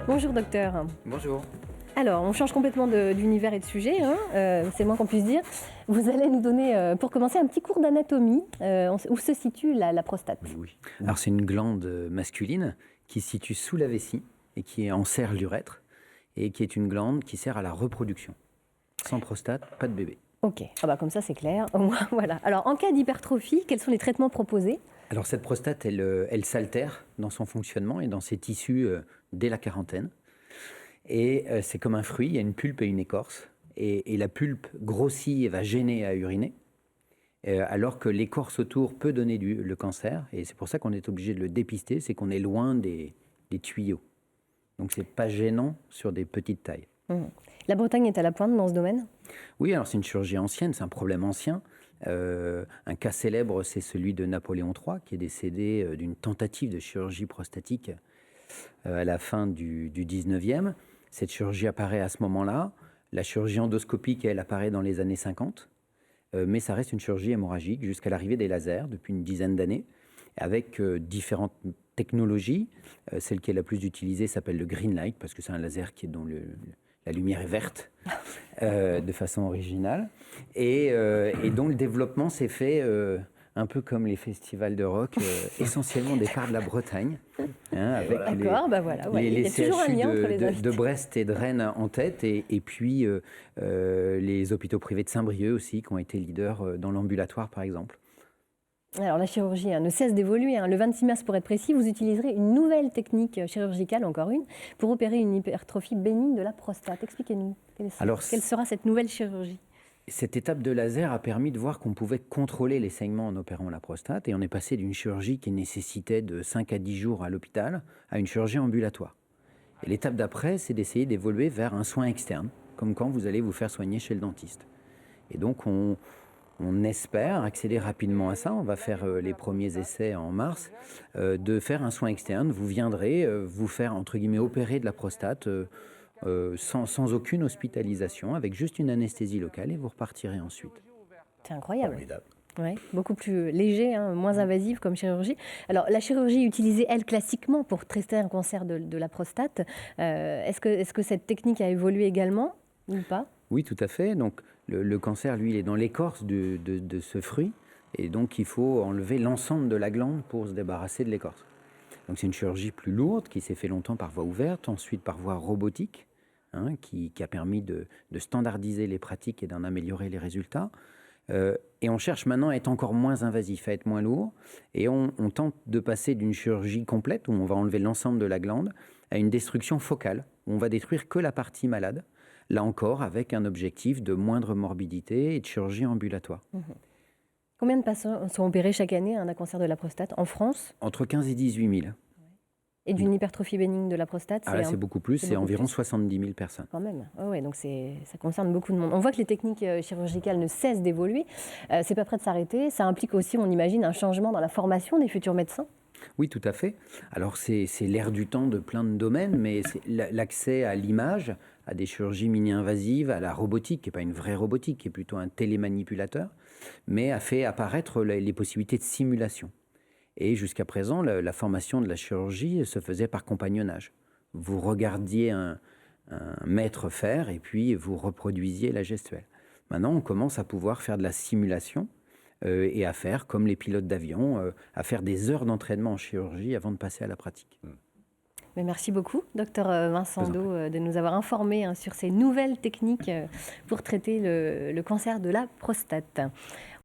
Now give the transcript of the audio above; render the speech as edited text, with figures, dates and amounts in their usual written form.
Bonjour docteur. Bonjour. Alors, on change complètement d'univers et de sujet, hein, c'est le moins qu'on puisse dire. Vous allez nous donner, pour commencer, un petit cours d'anatomie, où se situe la prostate. Oui. Alors c'est une glande masculine qui se situe sous la vessie et qui enserre l'urètre et qui est une glande qui sert à la reproduction. Sans prostate, pas de bébé. Ok, comme ça c'est clair, au moins voilà. Alors, en cas d'hypertrophie, quels sont les traitements proposés? Alors cette prostate, elle s'altère dans son fonctionnement et dans ses tissus dès la quarantaine. Et c'est comme un fruit, il y a une pulpe et une écorce. Et la pulpe grossit et va gêner à uriner. Alors que l'écorce autour peut donner le cancer. Et c'est pour ça qu'on est obligé de le dépister, c'est qu'on est loin des tuyaux. Donc c'est pas gênant sur des petites tailles. La Bretagne est à la pointe dans ce domaine? Oui, alors c'est une chirurgie ancienne, c'est un problème ancien. Un cas célèbre, c'est celui de Napoléon III, qui est décédé d'une tentative de chirurgie prostatique à la fin du 19e. Cette chirurgie apparaît à ce moment-là. La chirurgie endoscopique, elle apparaît dans les années 50. Mais ça reste une chirurgie hémorragique jusqu'à l'arrivée des lasers depuis une dizaine d'années, avec différentes technologies. Celle qui est la plus utilisée s'appelle le green light, parce que c'est un laser dont la lumière est verte, de façon originale, et dont le développement s'est fait un peu comme les festivals de rock, essentiellement des parts de la Bretagne, avec les il y a toujours un CHU lien entre les invités. de Brest et de Rennes en tête, et puis les hôpitaux privés de Saint-Brieuc aussi, qui ont été leaders dans l'ambulatoire, par exemple. Alors la chirurgie ne cesse d'évoluer. Le 26 mars, pour être précis, vous utiliserez une nouvelle technique chirurgicale, encore une, pour opérer une hypertrophie bénigne de la prostate. Expliquez-nous, quelle sera cette nouvelle chirurgie? Cette étape de laser a permis de voir qu'on pouvait contrôler les saignements en opérant la prostate, et on est passé d'une chirurgie qui nécessitait de 5 à 10 jours à l'hôpital à une chirurgie ambulatoire. Et l'étape d'après, c'est d'essayer d'évoluer vers un soin externe, comme quand vous allez vous faire soigner chez le dentiste. Et donc on espère accéder rapidement à ça. On va faire les premiers essais en mars, de faire un soin externe. Vous viendrez vous faire, entre guillemets, opérer de la prostate sans aucune hospitalisation, avec juste une anesthésie locale, et vous repartirez ensuite. C'est incroyable. Ouais, beaucoup plus léger, moins invasive comme chirurgie. Alors, la chirurgie utilisée, elle, classiquement, pour traiter un cancer de la prostate, est-ce que cette technique a évolué également ou pas? Oui, tout à fait. Donc, le cancer, lui, il est dans l'écorce de ce fruit, et donc il faut enlever l'ensemble de la glande pour se débarrasser de l'écorce. Donc, c'est une chirurgie plus lourde qui s'est fait longtemps par voie ouverte, ensuite par voie robotique, qui a permis de standardiser les pratiques et d'en améliorer les résultats. Et on cherche maintenant à être encore moins invasif, à être moins lourd. Et on tente de passer d'une chirurgie complète, où on va enlever l'ensemble de la glande, à une destruction focale, où on va détruire que la partie malade. Là encore, avec un objectif de moindre morbidité et de chirurgie ambulatoire. Combien de patients sont opérés chaque année d'un cancer de la prostate en France? Entre 15 et 18 000. Et d'une hypertrophie bénigne de la prostate? C'est beaucoup plus, c'est environ 70 000 personnes. Quand même, donc ça concerne beaucoup de monde. On voit que les techniques chirurgicales ne cessent d'évoluer. C'est pas prêt de s'arrêter. Ça implique aussi, on imagine, un changement dans la formation des futurs médecins? Oui, tout à fait. Alors c'est l'ère du temps de plein de domaines, mais l'accès à l'image, à des chirurgies mini-invasives, à la robotique, qui n'est pas une vraie robotique, qui est plutôt un télémanipulateur, mais a fait apparaître les possibilités de simulation. Et jusqu'à présent, la formation de la chirurgie se faisait par compagnonnage. Vous regardiez un maître faire et puis vous reproduisiez la gestuelle. Maintenant, on commence à pouvoir faire de la simulation et à faire, comme les pilotes d'avion, à faire des heures d'entraînement en chirurgie avant de passer à la pratique. Mais merci beaucoup, docteur Vincent Do, de nous avoir informés sur ces nouvelles techniques pour traiter le cancer de la prostate.